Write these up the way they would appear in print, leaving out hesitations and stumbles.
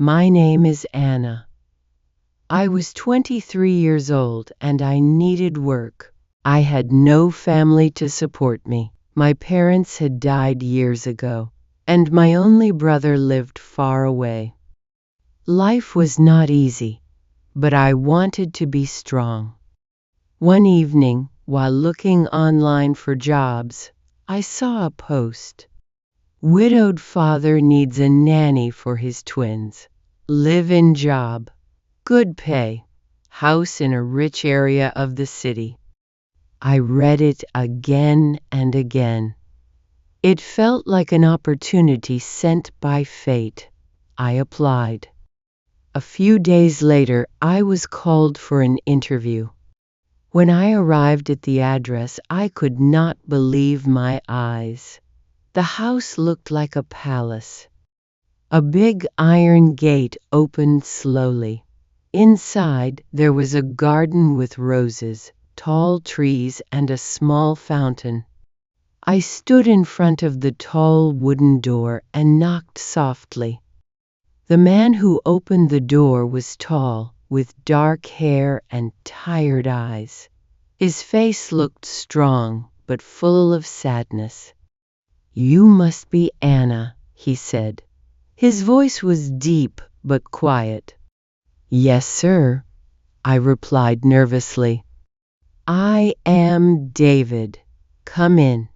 My name is Anna. I was 23 years old and I needed work. I had no family to support me. My parents had died years ago, and my only brother lived far away. Life was not easy, but I wanted to be strong. One evening, while looking online for jobs, I saw a post. Widowed father needs a nanny for his twins. Live-in job. Good pay. House in a rich area of the city. I read it again and again. It felt like an opportunity sent by fate. I applied. A few days later, I was called for an interview. When I arrived at the address, I could not believe my eyes. The house looked like a palace. A big iron gate opened slowly. Inside, there was a garden with roses, tall trees, and a small fountain. I stood in front of the tall wooden door and knocked softly. The man who opened the door was tall, with dark hair and tired eyes. His face looked strong, but full of sadness. "You must be Anna," he said. His voice was deep but quiet. "Yes, sir," I replied nervously. "I am David. Come in."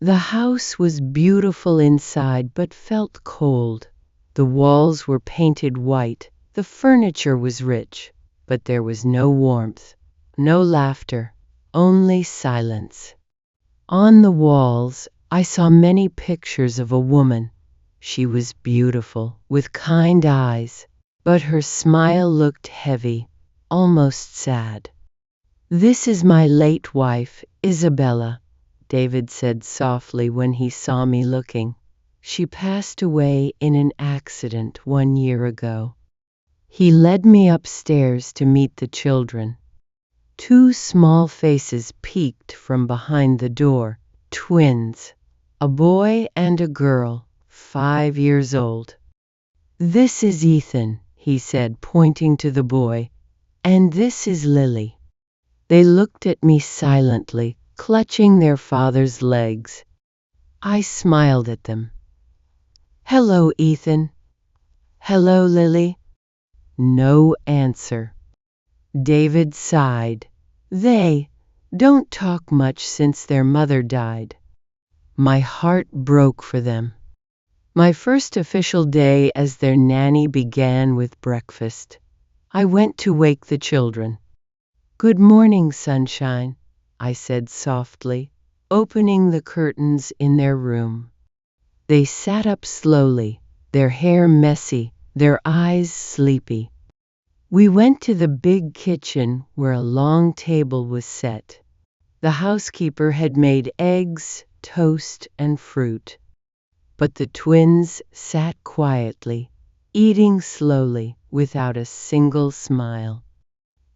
The house was beautiful inside but felt cold. The walls were painted white, the furniture was rich, but there was no warmth, no laughter, only silence. On the walls, I saw many pictures of a woman. She was beautiful, with kind eyes, but her smile looked heavy, almost sad. "This is my late wife, Isabella," David said softly when he saw me looking. "She passed away in an accident 1 year ago." He led me upstairs to meet the children. 2 small faces peeked from behind the door, twins, a boy and a girl, 5 years old. "This is Ethan," he said, pointing to the boy, "and this is Lily." They looked at me silently, clutching their father's legs. I smiled at them. "Hello, Ethan." "Hello, Lily." No answer. David sighed. "They don't talk much since their mother died." My heart broke for them. My first official day as their nanny began with breakfast. I went to wake the children. "Good morning, sunshine," I said softly, opening the curtains in their room. They sat up slowly, their hair messy, their eyes sleepy. We went to the big kitchen where a long table was set. The housekeeper had made eggs, toast, and fruit. But the twins sat quietly, eating slowly, without a single smile.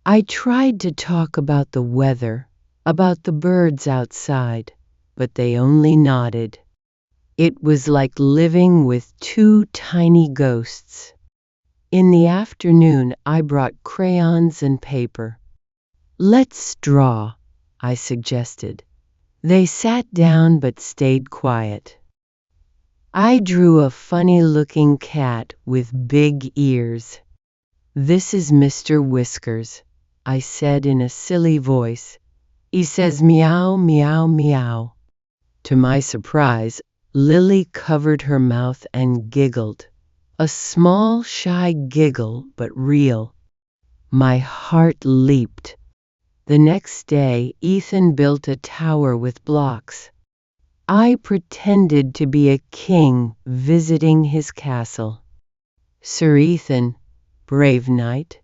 I tried to talk about the weather, about the birds outside, but they only nodded. It was like living with 2 tiny ghosts. In the afternoon, I brought crayons and paper. "Let's draw," I suggested. They sat down but stayed quiet. I drew a funny-looking cat with big ears. "This is Mr. Whiskers," I said in a silly voice. "He says meow, meow, meow." To my surprise, Lily covered her mouth and giggled. A small, shy giggle, but real. My heart leaped. The next day, Ethan built a tower with blocks. I pretended to be a king visiting his castle. "Sir Ethan, brave knight,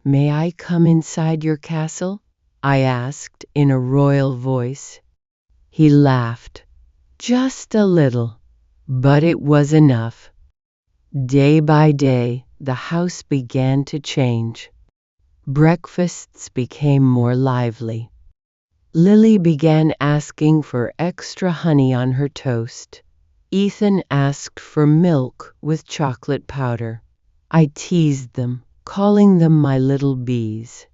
may I come inside your castle?" I asked in a royal voice. He laughed. Just a little, but it was enough. Day by day, the house began to change. Breakfasts became more lively. Lily began asking for extra honey on her toast. Ethan asked for milk with chocolate powder. I teased them, calling them my little bees.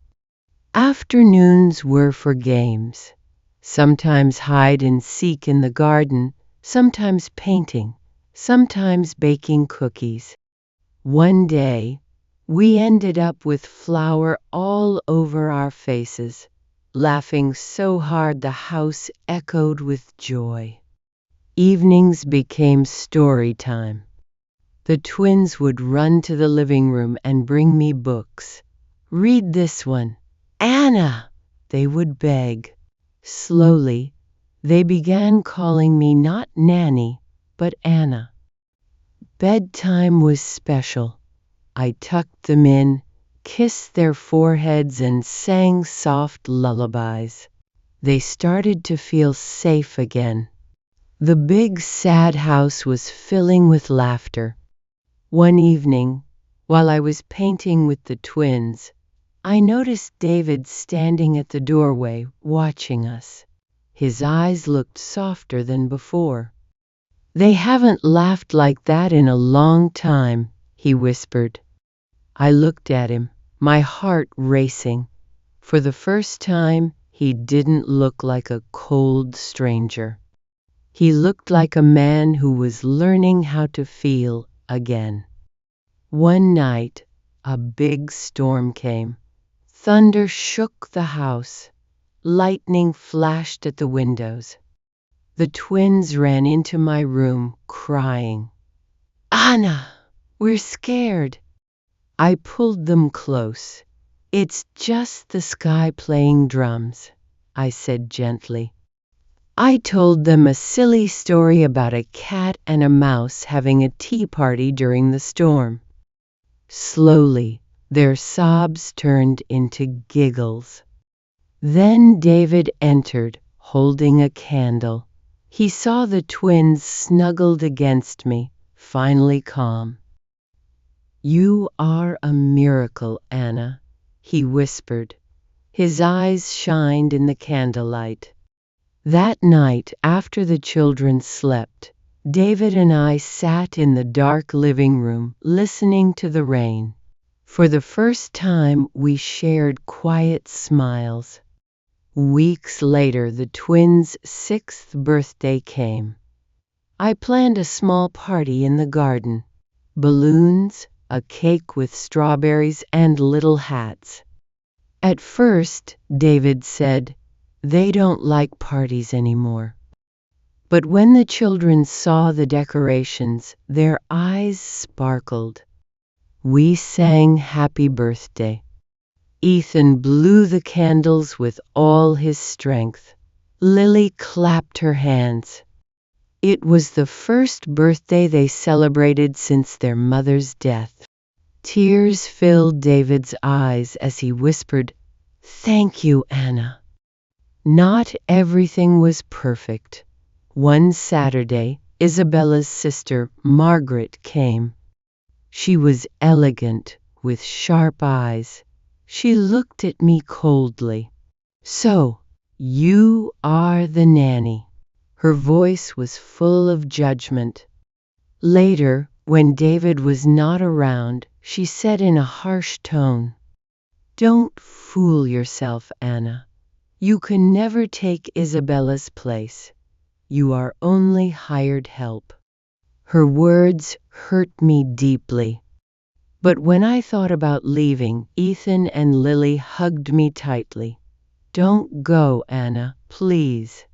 Afternoons were for games, sometimes hide and seek in the garden, sometimes painting, sometimes baking cookies. One day, we ended up with flour all over our faces, laughing so hard the house echoed with joy. Evenings became story time. The twins would run to the living room and bring me books. "Read this one, Anna," they would beg. Slowly, they began calling me not Nanny, but Anna. Bedtime was special. I tucked them in, kissed their foreheads, and sang soft lullabies. They started to feel safe again. The big, sad house was filling with laughter. One evening, while I was painting with the twins, I noticed David standing at the doorway, watching us. His eyes looked softer than before. "They haven't laughed like that in a long time," he whispered. I looked at him, my heart racing. For the first time, he didn't look like a cold stranger. He looked like a man who was learning how to feel again. One night, a big storm came. Thunder shook the house. Lightning flashed at the windows. The twins ran into my room, crying, "Anna, we're scared." I pulled them close. "It's just the sky playing drums," I said gently. I told them a silly story about a cat and a mouse having a tea party during the storm. Slowly, their sobs turned into giggles. Then David entered, holding a candle. He saw the twins snuggled against me, finally calm. "You are a miracle, Anna," he whispered. His eyes shined in the candlelight. That night, after the children slept, David and I sat in the dark living room, listening to the rain. For the first time, we shared quiet smiles. Weeks later, the twins' 6th birthday came. I planned a small party in the garden. Balloons, a cake with strawberries, and little hats. At first, David said, "They don't like parties anymore." But when the children saw the decorations, their eyes sparkled. We sang Happy Birthday. Ethan blew the candles with all his strength. Lily clapped her hands. It was the first birthday they celebrated since their mother's death. Tears filled David's eyes as he whispered, "Thank you, Anna." Not everything was perfect. One Saturday, Isabella's sister, Margaret, came. She was elegant, with sharp eyes. She looked at me coldly. "So, you are the nanny." Her voice was full of judgment. Later, when David was not around, she said in a harsh tone, "Don't fool yourself, Anna. You can never take Isabella's place. You are only hired help." Her words hurt me deeply. But when I thought about leaving, Ethan and Lily hugged me tightly. "Don't go, Anna, please."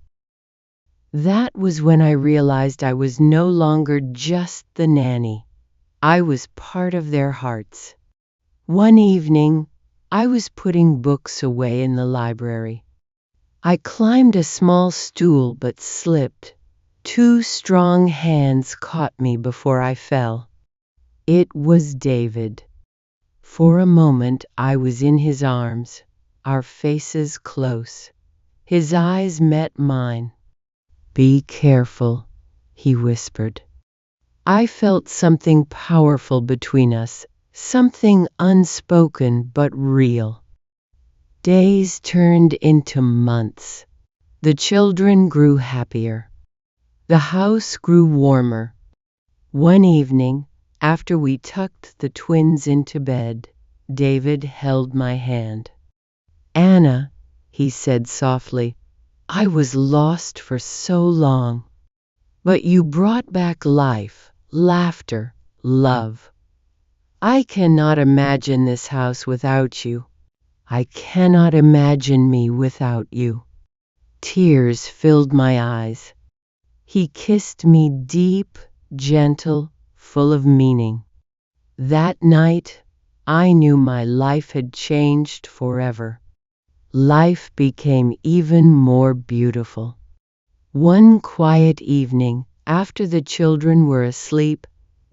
That was when I realized I was no longer just the nanny. I was part of their hearts. One evening, I was putting books away in the library. I climbed a small stool but slipped. Two strong hands caught me before I fell. It was David. For a moment I was in his arms, our faces close. His eyes met mine. "Be careful," he whispered. I felt something powerful between us, something unspoken but real. Days turned into months. The children grew happier. The house grew warmer. One evening, After we tucked the twins into bed, David held my hand. "Anna," he said softly, "I was lost for so long. But you brought back life, laughter, love. I cannot imagine this house without you. I cannot imagine me without you." Tears filled my eyes. He kissed me deep, gentle, full of meaning. That night, I knew my life had changed forever. Life became even more beautiful. One quiet evening, after the children were asleep,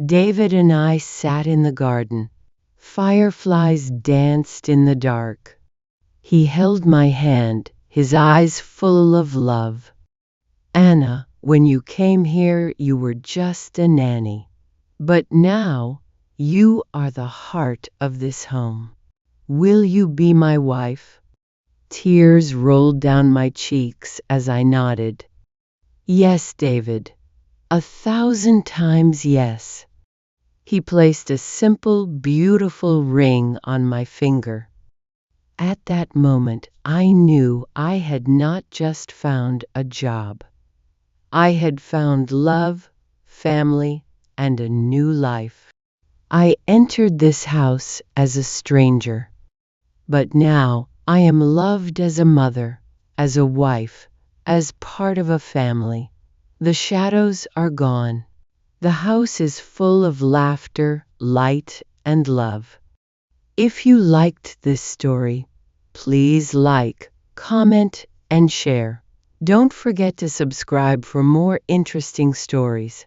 David and I sat in the garden. Fireflies danced in the dark. He held my hand, his eyes full of love. "Anna, when you came here, you were just a nanny. But now, you are the heart of this home. Will you be my wife?" Tears rolled down my cheeks as I nodded. "Yes, David. 1,000 times yes." He placed a simple, beautiful ring on my finger. At that moment, I knew I had not just found a job. I had found love, family, and a new life. I entered this house as a stranger. But now I am loved as a mother, as a wife, as part of a family. The shadows are gone. The house is full of laughter, light, and love. If you liked this story, please like, comment, and share. Don't forget to subscribe for more interesting stories.